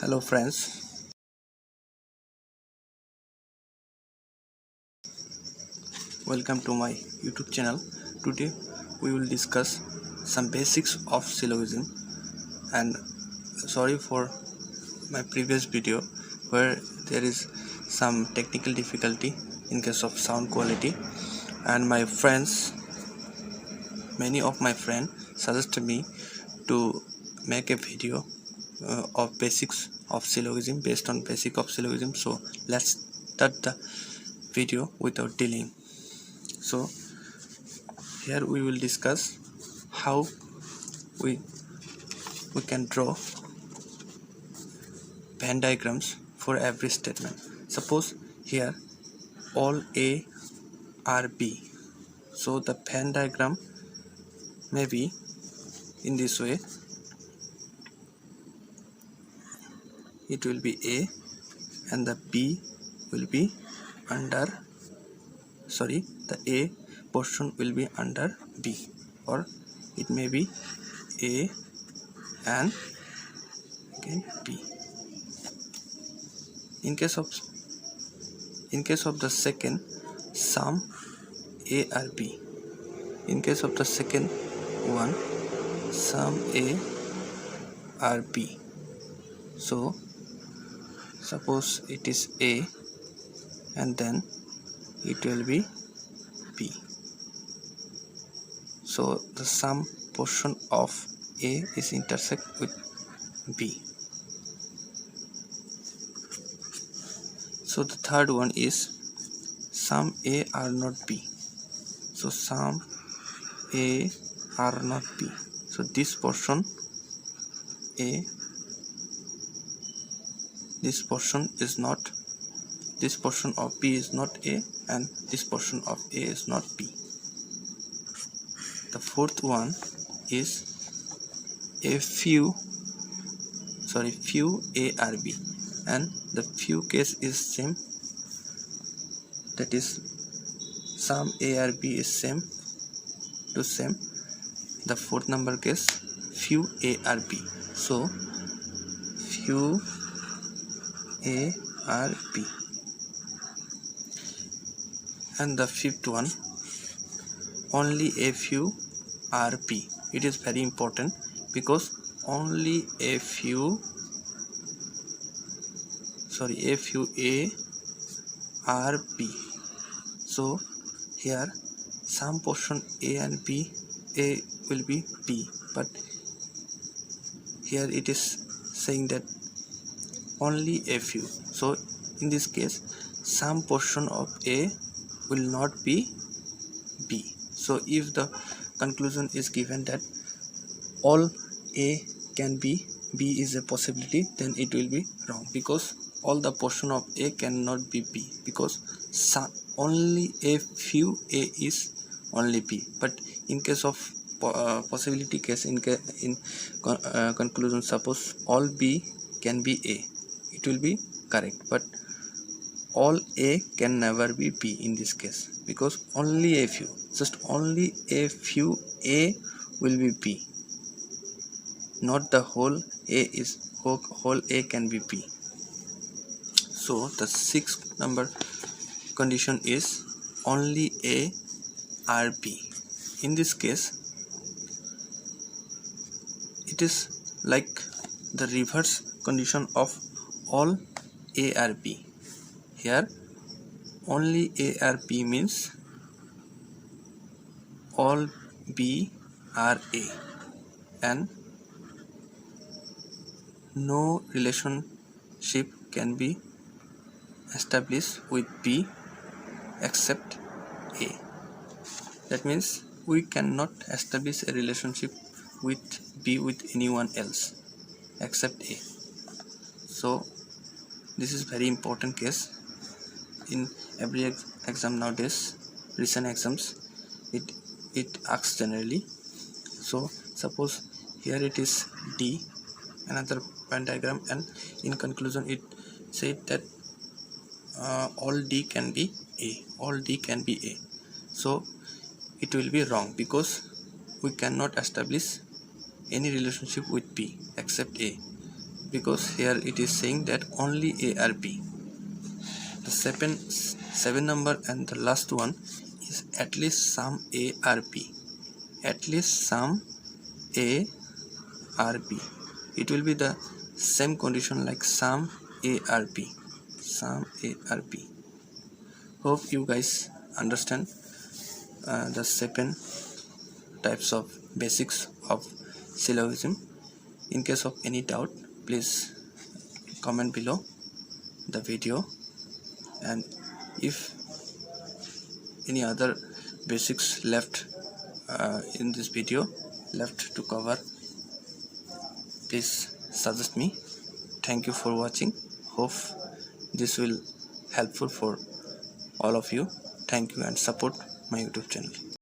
Hello friends, welcome to my YouTube channel. Today we will discuss some basics of syllogism, and sorry for my previous video where there is some technical difficulty in case of sound quality, and many of my friends suggested me to make a video of basics of syllogism based on basic of syllogism. So let's start the video without delaying. So here we will discuss how we can draw Venn diagrams for every statement. Suppose here all A are B, so the Venn diagram may be in this way. It will be A and the B will be under, the A portion will be under B, or it may be A and again B. In case of the second, sum A or B. In case of the second one, sum A or B. So suppose it is A and then it will be B. So the sum portion of A is intersect with B. So the third one is sum A are not B. So sum A are not B. So this portion A, this portion of B is not A, and this portion of A is not B. The fourth one is few A are B, and the few case is same, that is sum A or B is same. The fourth number case, few A or B. So few A or B. And the fifth one, only a few are B. It is very important because only a few A are B. So here some portion A and B, A will be B, but here it is saying that only a few. So in this case, some portion of A will not be B. So if the conclusion is given that all A can be B is a possibility, then it will be wrong, because all the portion of A cannot be B, because only a few A is only B. But in case of possibility case, in conclusion, suppose all B can be A, it will be correct, but all A can never be B in this case, because only a few A will be B, not the whole A can be B. So the sixth number condition is only A are B. In this case, it is like the reverse condition of all A are B. Here only A are B means all B are A, and no relationship can be established with B except A. That means we cannot establish a relationship with B with anyone else except A. So this is very important case in every exam nowadays. Recent exams, it asks generally. So suppose here it is D, another Venn diagram, and in conclusion it said that all D can be A. So it will be wrong, because we cannot establish any relationship with B except A. because here it is saying that only A or B. The seven number and the last one is at least sum A or B. At least sum A or B. It will be the same condition like sum A or B. Sum A or B. Hope you guys understand the 7 types of basics of syllogism. In case of any doubt, please comment below the video, and if any other basics left in this video left to cover, please suggest me. Thank you for watching. Hope this will helpful for all of you. Thank you and support my YouTube channel.